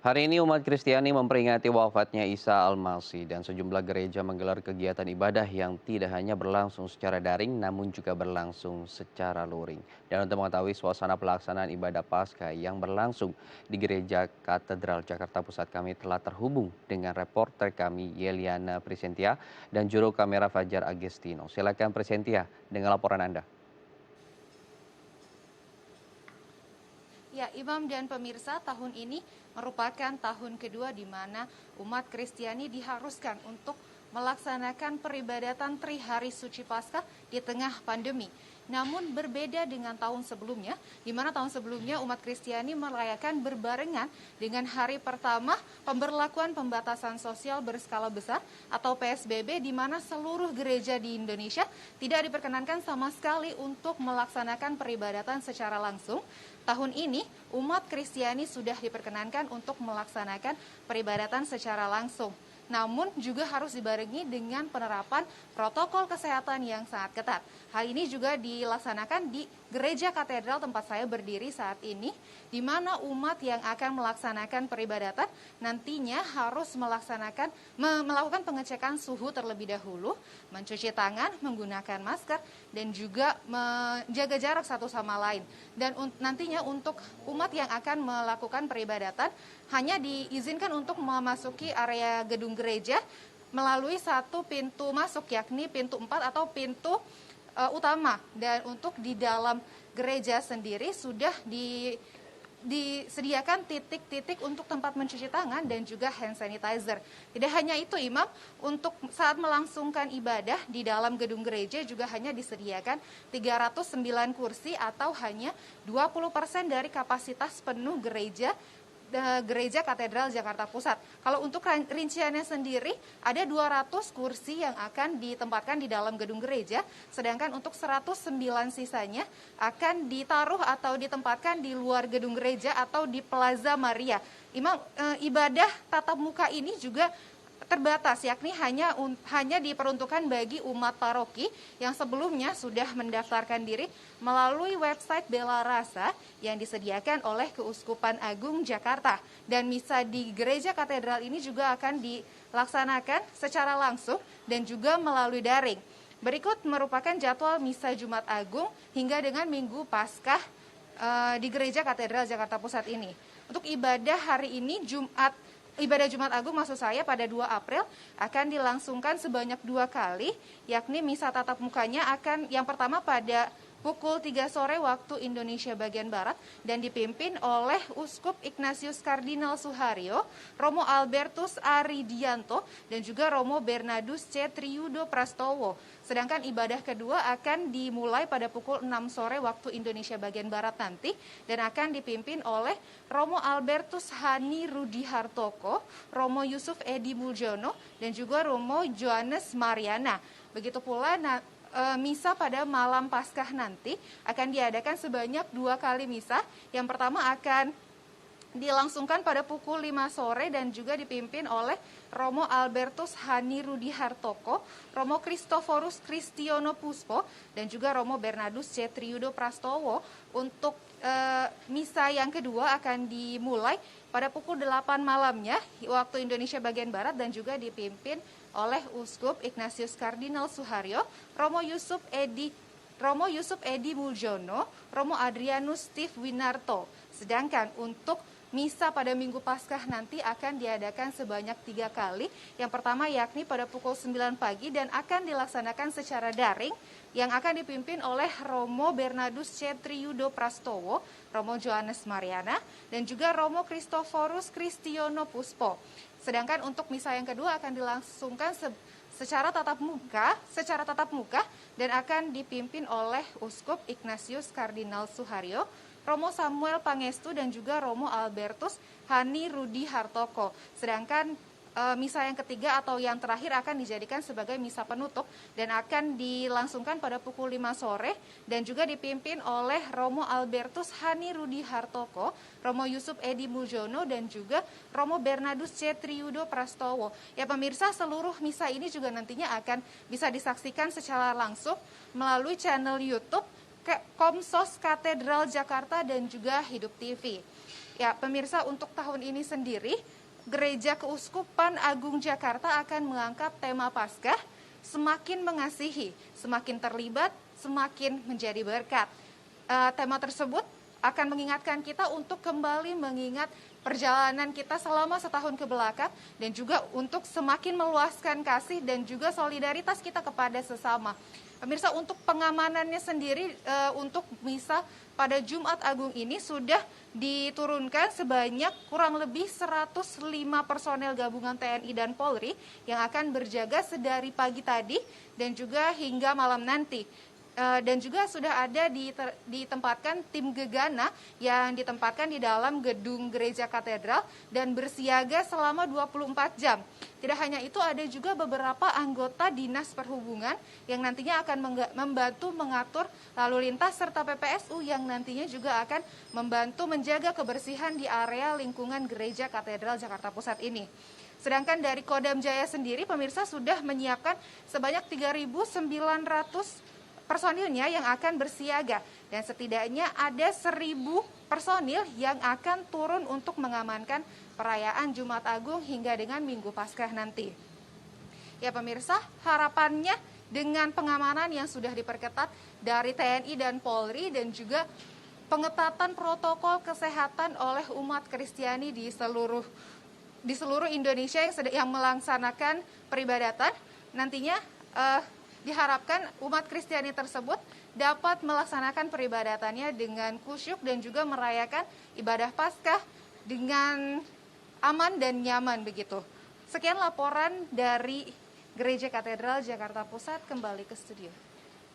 Hari ini umat Kristiani memperingati wafatnya Isa Al-Masih dan sejumlah gereja menggelar kegiatan ibadah yang tidak hanya berlangsung secara daring namun juga berlangsung secara luring. Dan untuk mengetahui suasana pelaksanaan ibadah Paskah yang berlangsung di Gereja Katedral Jakarta Pusat, kami telah terhubung dengan reporter kami Yeliana Prisentia dan juru kamera Fajar Agestino. Silakan Prisentia dengan laporan Anda. Ya, Imam dan pemirsa, tahun ini merupakan tahun kedua di mana umat Kristiani diharuskan untuk melaksanakan peribadatan Trihari Suci Paskah di tengah pandemi. Namun berbeda dengan tahun sebelumnya, di mana tahun sebelumnya umat Kristiani merayakan berbarengan dengan hari pertama pemberlakuan pembatasan sosial berskala besar atau PSBB, di mana seluruh gereja di Indonesia tidak diperkenankan sama sekali untuk melaksanakan peribadatan secara langsung. Tahun ini umat Kristiani sudah diperkenankan untuk melaksanakan peribadatan secara langsung. Namun juga harus dibarengi dengan penerapan protokol kesehatan yang sangat ketat. Hal ini juga dilaksanakan di Gereja Katedral tempat saya berdiri saat ini, di mana umat yang akan melaksanakan peribadatan nantinya harus melakukan pengecekan suhu terlebih dahulu, mencuci tangan, menggunakan masker, dan juga menjaga jarak satu sama lain. Dan nantinya untuk umat yang akan melakukan peribadatan hanya diizinkan untuk memasuki area gedung gereja melalui satu pintu masuk, yakni pintu 4 atau pintu utama. Dan untuk di dalam gereja sendiri sudah disediakan titik-titik untuk tempat mencuci tangan dan juga hand sanitizer. Tidak hanya itu, Imam, untuk saat melangsungkan ibadah di dalam gedung gereja juga hanya disediakan 309 kursi atau hanya 20% dari kapasitas penuh Gereja Katedral Jakarta Pusat. Kalau untuk rinciannya sendiri, ada 200 kursi yang akan ditempatkan di dalam gedung gereja, sedangkan untuk 109 sisanya akan ditaruh atau ditempatkan di luar gedung gereja atau di Plaza Maria. Imam, ibadah tatap muka ini juga terbatas, yakni hanya diperuntukkan bagi umat paroki yang sebelumnya sudah mendaftarkan diri melalui website Bela Rasa yang disediakan oleh Keuskupan Agung Jakarta. Dan misa di Gereja Katedral ini juga akan dilaksanakan secara langsung dan juga melalui daring. Berikut merupakan jadwal misa Jumat Agung hingga dengan Minggu Paskah di Gereja Katedral Jakarta Pusat ini. Untuk ibadah hari ini Ibadah Jumat Agung pada 2 April akan dilangsungkan sebanyak 2 kali, yakni misa tatap mukanya akan yang pertama pada pukul 3 sore waktu Indonesia bagian Barat dan dipimpin oleh Uskup Ignatius Kardinal Suharyo, Romo Albertus Aridianto, dan juga Romo Bernardus C. Triudo Prastowo. Sedangkan ibadah kedua akan dimulai pada pukul 6 sore waktu Indonesia bagian Barat nanti dan akan dipimpin oleh Romo Albertus Hani Rudi Hartoko, Romo Yusuf Edi Muljono, dan juga Romo Johannes Mariana. Begitu pula misa pada malam Paskah nanti akan diadakan sebanyak 2 kali misa. Yang pertama akan dilangsungkan pada pukul 5 sore dan juga dipimpin oleh Romo Albertus Hani Rudi Hartoko, Romo Christoforus Kristiono Puspo, dan juga Romo Bernardus C. Triudo Prastowo. Untuk misa yang kedua akan dimulai pada pukul 8 malamnya waktu Indonesia bagian Barat dan juga dipimpin oleh Uskup Ignatius Kardinal Suharyo, Romo Yusuf Edi Muljono, Romo Adrianus Steve Winarto. Sedangkan untuk misa pada Minggu Paskah nanti akan diadakan sebanyak 3 kali. Yang pertama yakni pada pukul 9 pagi dan akan dilaksanakan secara daring yang akan dipimpin oleh Romo Bernardus C. Triudo Prastowo, Romo Johannes Mariana, dan juga Romo Christoforus Kristiono Puspo. Sedangkan untuk misa yang kedua akan dilangsungkan secara tatap muka dan akan dipimpin oleh Uskup Ignatius Kardinal Suharyo, Romo Samuel Pangestu, dan juga Romo Albertus Hani Rudi Hartoko. Sedangkan misa yang ketiga atau yang terakhir akan dijadikan sebagai misa penutup dan akan dilangsungkan pada pukul 5 sore dan juga dipimpin oleh Romo Albertus Hani Rudi Hartoko, Romo Yusuf Edi Muljono, dan juga Romo Bernardus C. Triudo Prastowo. Ya pemirsa, seluruh misa ini juga nantinya akan bisa disaksikan secara langsung melalui channel YouTube Komsos Katedral Jakarta dan juga Hidup TV. Ya, pemirsa, untuk tahun ini sendiri, Gereja Keuskupan Agung Jakarta akan mengangkat tema Paskah, semakin mengasihi, semakin terlibat, semakin menjadi berkat. Tema tersebut akan mengingatkan kita untuk kembali mengingat perjalanan kita selama setahun ke belakang dan juga untuk semakin meluaskan kasih dan juga solidaritas kita kepada sesama. Pemirsa, untuk pengamanannya sendiri untuk misa pada Jumat Agung ini sudah diturunkan sebanyak kurang lebih 105 personel gabungan TNI dan Polri yang akan berjaga sedari pagi tadi dan juga hingga malam nanti. Dan juga sudah ada ditempatkan tim gegana yang ditempatkan di dalam gedung gereja katedral dan bersiaga selama 24 jam. Tidak hanya itu, ada juga beberapa anggota dinas perhubungan yang nantinya akan membantu mengatur lalu lintas serta PPSU yang nantinya juga akan membantu menjaga kebersihan di area lingkungan gereja katedral Jakarta Pusat ini. Sedangkan dari Kodam Jaya sendiri, pemirsa, sudah menyiapkan sebanyak 3.900 personilnya yang akan bersiaga dan setidaknya ada 1.000 personil yang akan turun untuk mengamankan perayaan Jumat Agung hingga dengan Minggu Paskah nanti. Ya pemirsa, harapannya dengan pengamanan yang sudah diperketat dari TNI dan Polri dan juga pengetatan protokol kesehatan oleh umat Kristiani di seluruh Indonesia yang melaksanakan peribadatan, nantinya diharapkan umat Kristiani tersebut dapat melaksanakan peribadatannya dengan khusyuk dan juga merayakan ibadah Paskah dengan aman dan nyaman begitu. Sekian laporan dari Gereja Katedral Jakarta Pusat, kembali ke studio.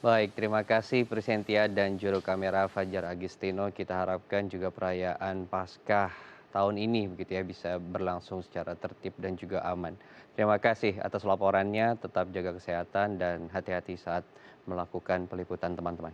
Baik, terima kasih Presentia dan juru kamera Fajar Agistino. Kita harapkan juga perayaan Paskah tahun ini begitu ya bisa berlangsung secara tertib dan juga aman. Terima kasih atas laporannya, tetap jaga kesehatan dan hati-hati saat melakukan peliputan teman-teman.